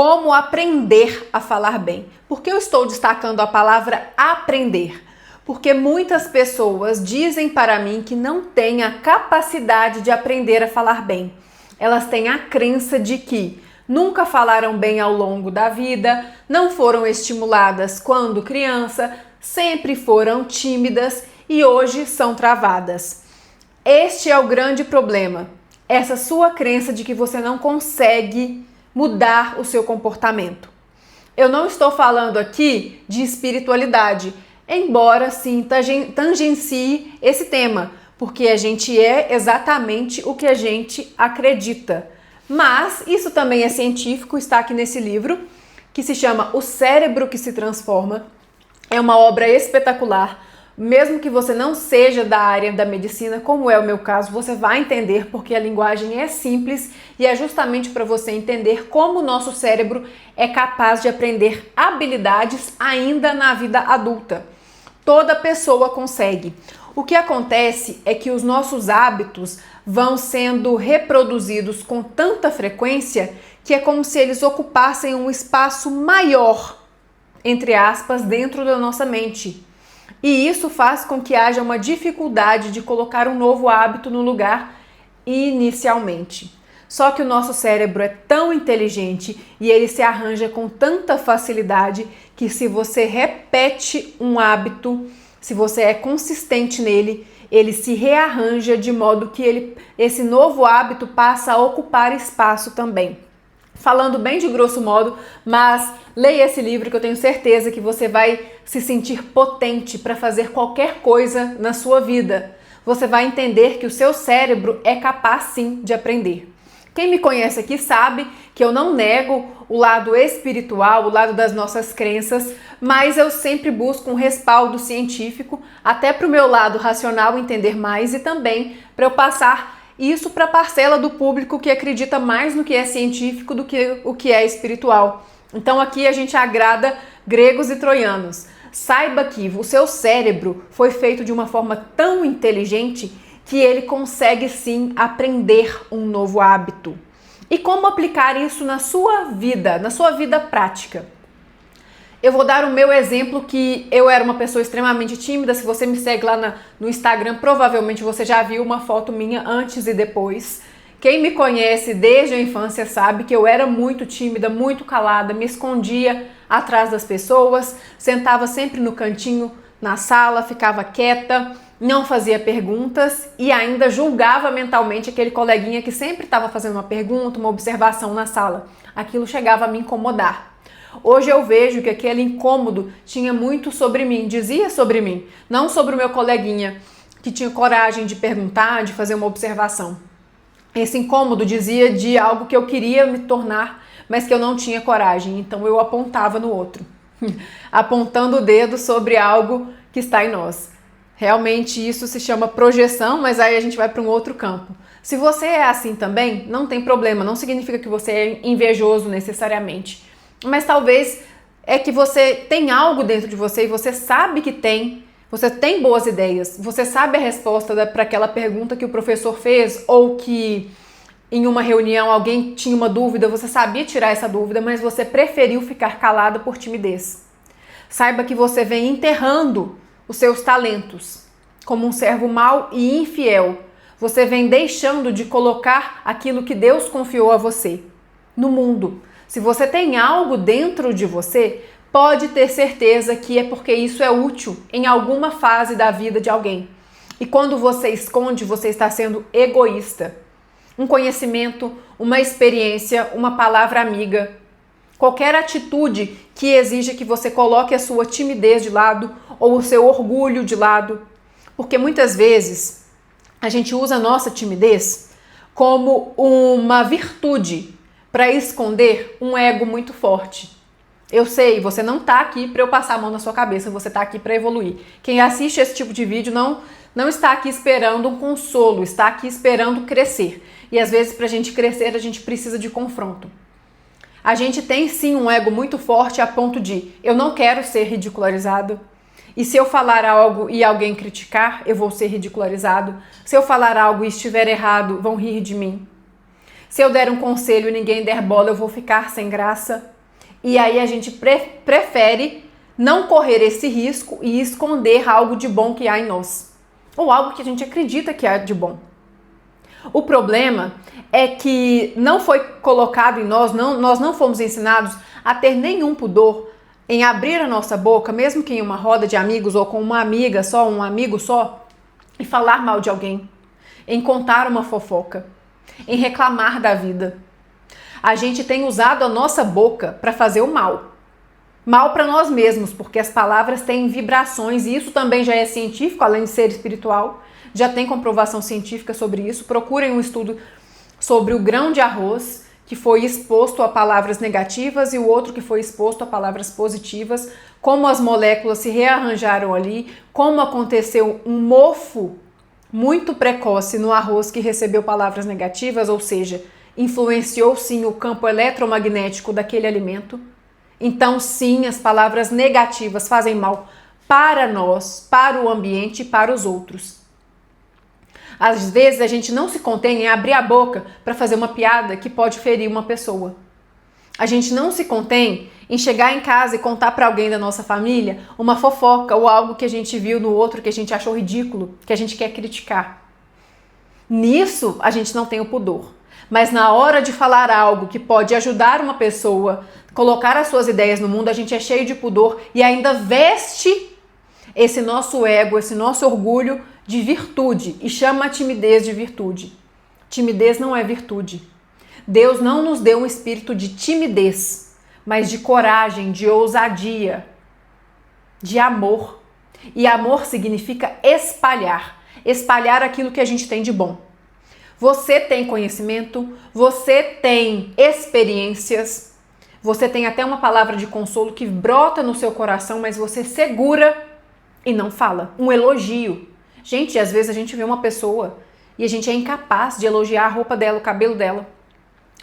Como aprender a falar bem. Por que eu estou destacando a palavra aprender? Porque muitas pessoas dizem para mim que não têm a capacidade de aprender a falar bem. Elas têm a crença de que nunca falaram bem ao longo da vida, não foram estimuladas quando criança, sempre foram tímidas e hoje são travadas. Este é o grande problema, essa sua crença de que você não consegue mudar o seu comportamento. Eu não estou falando aqui de espiritualidade, embora sim tangencie esse tema, porque a gente é exatamente o que a gente acredita. Mas isso também é científico, está aqui nesse livro, que se chama O Cérebro que se Transforma. É uma obra espetacular. Mesmo que você não seja da área da medicina, como é o meu caso, você vai entender porque a linguagem é simples e é justamente para você entender como o nosso cérebro é capaz de aprender habilidades ainda na vida adulta. Toda pessoa consegue. O que acontece é que os nossos hábitos vão sendo reproduzidos com tanta frequência que é como se eles ocupassem um espaço maior, entre aspas, dentro da nossa mente. E isso faz com que haja uma dificuldade de colocar um novo hábito no lugar inicialmente. Só que o nosso cérebro é tão inteligente e ele se arranja com tanta facilidade que se você repete um hábito, se você é consistente nele, ele se rearranja de modo que esse novo hábito passa a ocupar espaço também. Falando bem de grosso modo, mas leia esse livro que eu tenho certeza que você vai se sentir potente para fazer qualquer coisa na sua vida. Você vai entender que o seu cérebro é capaz sim de aprender. Quem me conhece aqui sabe que eu não nego o lado espiritual, o lado das nossas crenças, mas eu sempre busco um respaldo científico, até para o meu lado racional entender mais e também para eu passar isso para a parcela do público que acredita mais no que é científico do que o que é espiritual. Então aqui a gente agrada gregos e troianos. Saiba que o seu cérebro foi feito de uma forma tão inteligente que ele consegue sim aprender um novo hábito. E como aplicar isso na sua vida prática? Eu vou dar o meu exemplo que eu era uma pessoa extremamente tímida. Se você me segue lá no Instagram, provavelmente você já viu uma foto minha antes e depois. Quem me conhece desde a infância sabe que eu era muito tímida, muito calada, me escondia atrás das pessoas, sentava sempre no cantinho na sala, ficava quieta, não fazia perguntas e ainda julgava mentalmente aquele coleguinha que sempre estava fazendo uma pergunta, uma observação na sala. Aquilo chegava a me incomodar. Hoje eu vejo que aquele incômodo tinha muito sobre mim, dizia sobre mim, não sobre o meu coleguinha que tinha coragem de perguntar, de fazer uma observação. Esse incômodo dizia de algo que eu queria me tornar, mas que eu não tinha coragem, então eu apontava no outro, apontando o dedo sobre algo que está em nós. Realmente isso se chama projeção, mas aí a gente vai para um outro campo. Se você é assim também, não tem problema, não significa que você é invejoso necessariamente. Mas talvez é que você tem algo dentro de você e você sabe que tem, você tem boas ideias, você sabe a resposta para aquela pergunta que o professor fez ou que em uma reunião alguém tinha uma dúvida, você sabia tirar essa dúvida, mas você preferiu ficar calada por timidez. Saiba que você vem enterrando os seus talentos como um servo mau e infiel. Você vem deixando de colocar aquilo que Deus confiou a você no mundo. Se você tem algo dentro de você, pode ter certeza que é porque isso é útil em alguma fase da vida de alguém. E quando você esconde, você está sendo egoísta. Um conhecimento, uma experiência, uma palavra amiga, qualquer atitude que exija que você coloque a sua timidez de lado ou o seu orgulho de lado. Porque muitas vezes a gente usa a nossa timidez como uma virtude para esconder um ego muito forte. Eu sei, você não está aqui para eu passar a mão na sua cabeça, você está aqui para evoluir. Quem assiste esse tipo de vídeo não está aqui esperando um consolo, está aqui esperando crescer. E às vezes para a gente crescer a gente precisa de confronto. A gente tem sim um ego muito forte a ponto de eu não quero ser ridicularizado. E se eu falar algo e alguém criticar, eu vou ser ridicularizado. Se eu falar algo e estiver errado, vão rir de mim. Se eu der um conselho e ninguém der bola, eu vou ficar sem graça. E aí a gente prefere não correr esse risco e esconder algo de bom que há em nós. Ou algo que a gente acredita que há de bom. O problema é que não foi colocado em nós, nós não fomos ensinados a ter nenhum pudor em abrir a nossa boca, mesmo que em uma roda de amigos ou com uma amiga só, um amigo só, e falar mal de alguém, em contar uma fofoca, em reclamar da vida. A gente tem usado a nossa boca para fazer o mal. Mal para nós mesmos, porque as palavras têm vibrações e isso também já é científico, além de ser espiritual. Já tem comprovação científica sobre isso. Procurem um estudo sobre o grão de arroz que foi exposto a palavras negativas e o outro que foi exposto a palavras positivas, como as moléculas se rearranjaram ali, como aconteceu um mofo muito precoce no arroz que recebeu palavras negativas, ou seja, influenciou sim o campo eletromagnético daquele alimento. Então sim, as palavras negativas fazem mal para nós, para o ambiente e para os outros. Às vezes a gente não se contém em abrir a boca para fazer uma piada que pode ferir uma pessoa. A gente não se contém em chegar em casa e contar para alguém da nossa família uma fofoca ou algo que a gente viu no outro que a gente achou ridículo, que a gente quer criticar. Nisso a gente não tem o pudor. Mas na hora de falar algo que pode ajudar uma pessoa, colocar as suas ideias no mundo, a gente é cheio de pudor e ainda veste esse nosso ego, esse nosso orgulho de virtude e chama a timidez de virtude. Timidez não é virtude. Deus não nos deu um espírito de timidez, mas de coragem, de ousadia, de amor. E amor significa espalhar. Espalhar aquilo que a gente tem de bom. Você tem conhecimento, você tem experiências, você tem até uma palavra de consolo que brota no seu coração, mas você segura e não fala. Um elogio. Gente, às vezes a gente vê uma pessoa e a gente é incapaz de elogiar a roupa dela, o cabelo dela,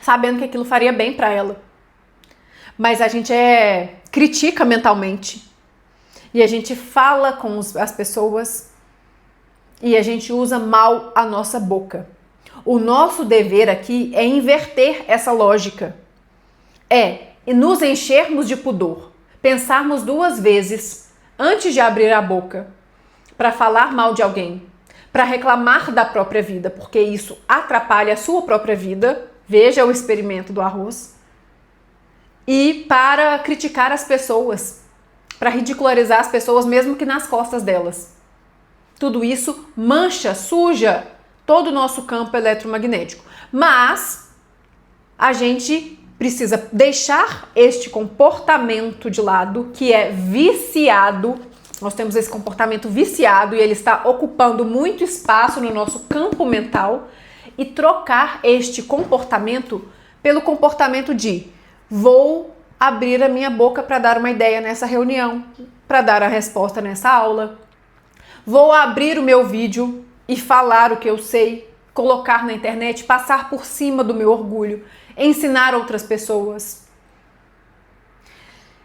sabendo que aquilo faria bem para ela. Mas a gente critica mentalmente e a gente fala com as pessoas e a gente usa mal a nossa boca. O nosso dever aqui é inverter essa lógica. É nos enchermos de pudor, pensarmos 2 vezes antes de abrir a boca para falar mal de alguém, para reclamar da própria vida, porque isso atrapalha a sua própria vida. Veja o experimento do arroz. E para criticar as pessoas, para ridicularizar as pessoas, mesmo que nas costas delas. Tudo isso mancha, suja todo o nosso campo eletromagnético. Mas a gente precisa deixar este comportamento de lado, que é viciado. Nós temos esse comportamento viciado e ele está ocupando muito espaço no nosso campo mental, e trocar este comportamento pelo comportamento de vou abrir a minha boca para dar uma ideia nessa reunião, para dar a resposta nessa aula. Vou abrir o meu vídeo e falar o que eu sei, colocar na internet, passar por cima do meu orgulho, ensinar outras pessoas.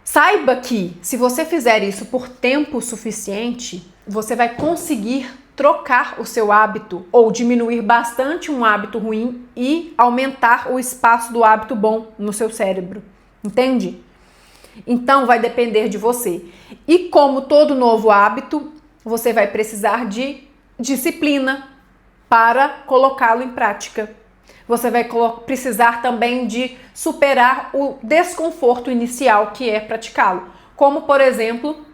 Saiba que, se você fizer isso por tempo suficiente, você vai conseguir trocar o seu hábito ou diminuir bastante um hábito ruim e aumentar o espaço do hábito bom no seu cérebro. Entende? Então, vai depender de você. E como todo novo hábito, você vai precisar de disciplina para colocá-lo em prática. Você vai precisar também de superar o desconforto inicial que é praticá-lo. Como, por exemplo,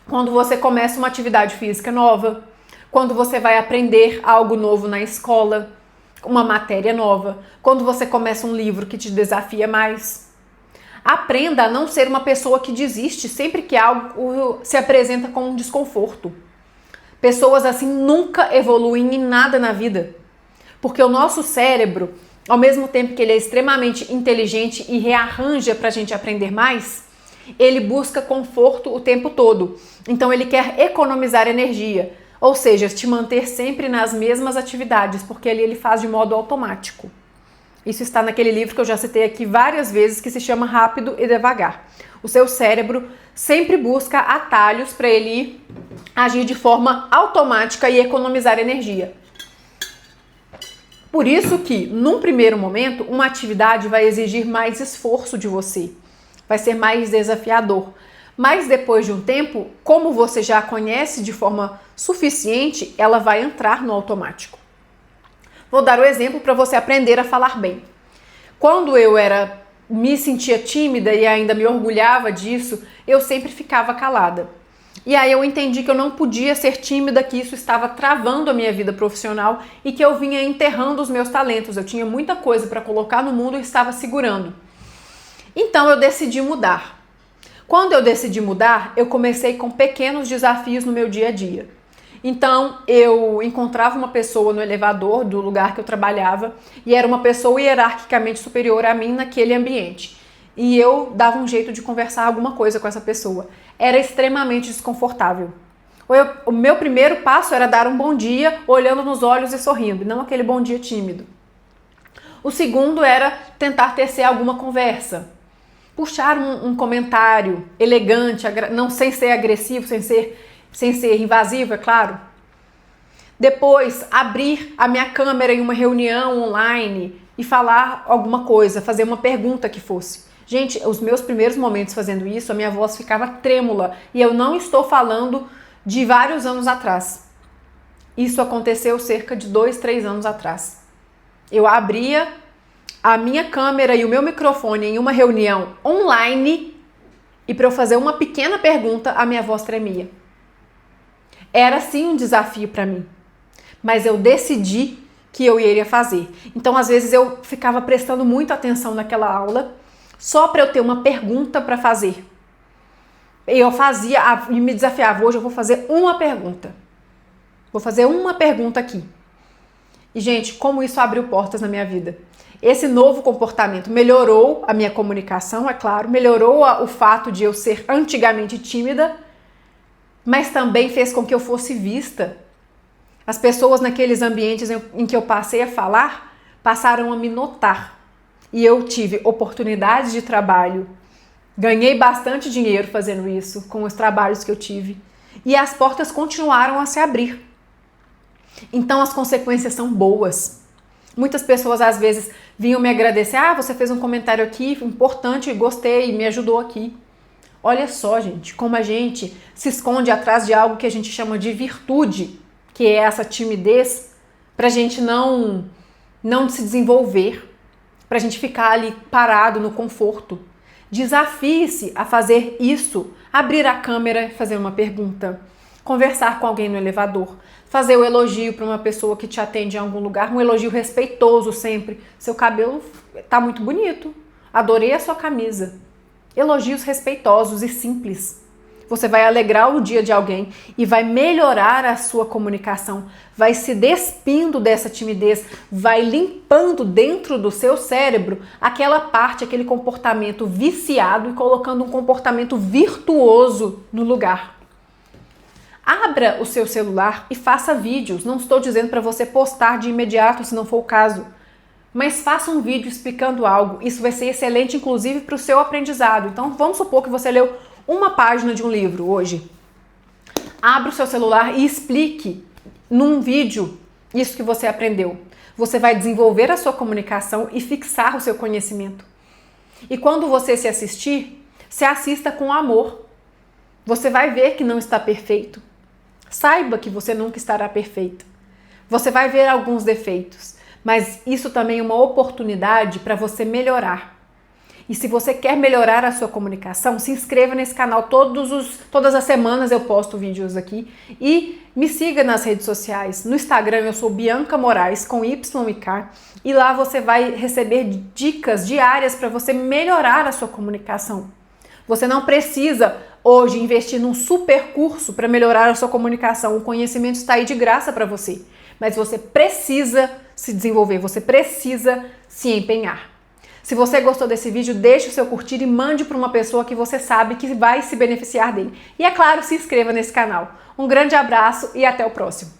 quando você começa uma atividade física nova, quando você vai aprender algo novo na escola, uma matéria nova, quando você começa um livro que te desafia mais. Aprenda a não ser uma pessoa que desiste sempre que algo se apresenta com um desconforto. Pessoas assim nunca evoluem em nada na vida. Porque o nosso cérebro, ao mesmo tempo que ele é extremamente inteligente e rearranja para a gente aprender mais, ele busca conforto o tempo todo. Então ele quer economizar energia, ou seja, te manter sempre nas mesmas atividades, porque ali ele faz de modo automático. Isso está naquele livro que eu já citei aqui várias vezes, que se chama Rápido e Devagar. O seu cérebro sempre busca atalhos para ele agir de forma automática e economizar energia. Por isso que, num primeiro momento, uma atividade vai exigir mais esforço de você, vai ser mais desafiador. Mas depois de um tempo, como você já a conhece de forma suficiente, ela vai entrar no automático. Vou dar o exemplo para você aprender a falar bem. Quando eu me sentia tímida e ainda me orgulhava disso, eu sempre ficava calada. E aí eu entendi que eu não podia ser tímida, que isso estava travando a minha vida profissional e que eu vinha enterrando os meus talentos. Eu tinha muita coisa para colocar no mundo e estava segurando. Então eu decidi mudar. Quando eu decidi mudar, eu comecei com pequenos desafios no meu dia a dia. Então eu encontrava uma pessoa no elevador do lugar que eu trabalhava e era uma pessoa hierarquicamente superior a mim naquele ambiente. E eu dava um jeito de conversar alguma coisa com essa pessoa. Era extremamente desconfortável. O meu primeiro passo era dar um bom dia, olhando nos olhos e sorrindo, não aquele bom dia tímido. O segundo era tentar tecer alguma conversa. Puxar um comentário elegante, não sem ser agressivo, sem ser invasivo, é claro. Depois, abrir a minha câmera em uma reunião online e falar alguma coisa, fazer uma pergunta que fosse. Gente, os meus primeiros momentos fazendo isso, a minha voz ficava trêmula e eu não estou falando de vários anos atrás. Isso aconteceu cerca de 2, 3 anos atrás. Eu abria a minha câmera e o meu microfone em uma reunião online e para eu fazer uma pequena pergunta, a minha voz tremia. Era sim um desafio para mim, mas eu decidi que eu iria fazer. Então, às vezes, eu ficava prestando muita atenção naquela aula só para eu ter uma pergunta para fazer. Eu fazia e me desafiava. Hoje eu vou fazer uma pergunta. Vou fazer uma pergunta aqui. E, gente, como isso abriu portas na minha vida. Esse novo comportamento melhorou a minha comunicação, é claro, melhorou o fato de eu ser antigamente tímida, mas também fez com que eu fosse vista. As pessoas naqueles ambientes em que eu passei a falar, passaram a me notar. E eu tive oportunidades de trabalho, ganhei bastante dinheiro fazendo isso, com os trabalhos que eu tive. E as portas continuaram a se abrir. Então as consequências são boas. Muitas pessoas às vezes vinham me agradecer. Você fez um comentário aqui, importante, gostei, me ajudou aqui. Olha só, gente, como a gente se esconde atrás de algo que a gente chama de virtude, que é essa timidez, pra gente não se desenvolver, pra gente ficar ali parado no conforto. Desafie-se a fazer isso, abrir a câmera e fazer uma pergunta, conversar com alguém no elevador, fazer o elogio para uma pessoa que te atende em algum lugar, um elogio respeitoso sempre. Seu cabelo tá muito bonito, adorei a sua camisa. Elogios respeitosos e simples. Você vai alegrar o dia de alguém e vai melhorar a sua comunicação, vai se despindo dessa timidez, vai limpando dentro do seu cérebro aquela parte, aquele comportamento viciado e colocando um comportamento virtuoso no lugar. Abra o seu celular e faça vídeos. Não estou dizendo para você postar de imediato, se não for o caso. Mas faça um vídeo explicando algo. Isso vai ser excelente, inclusive, para o seu aprendizado. Então, vamos supor que você leu uma página de um livro hoje. Abra o seu celular e explique num vídeo isso que você aprendeu. Você vai desenvolver a sua comunicação e fixar o seu conhecimento. E quando você se assistir, se assista com amor. Você vai ver que não está perfeito. Saiba que você nunca estará perfeito. Você vai ver alguns defeitos, mas isso também é uma oportunidade para você melhorar. E se você quer melhorar a sua comunicação, se inscreva nesse canal. Todas as semanas eu posto vídeos aqui. E me siga nas redes sociais. No Instagram eu sou Bianca Moraes, com Y e K. E lá você vai receber dicas diárias para você melhorar a sua comunicação. Você não precisa hoje investir num super curso para melhorar a sua comunicação. O conhecimento está aí de graça para você. Mas você precisa se desenvolver, você precisa se empenhar. Se você gostou desse vídeo, deixe o seu curtir e mande para uma pessoa que você sabe que vai se beneficiar dele. E é claro, se inscreva nesse canal. Um grande abraço e até o próximo.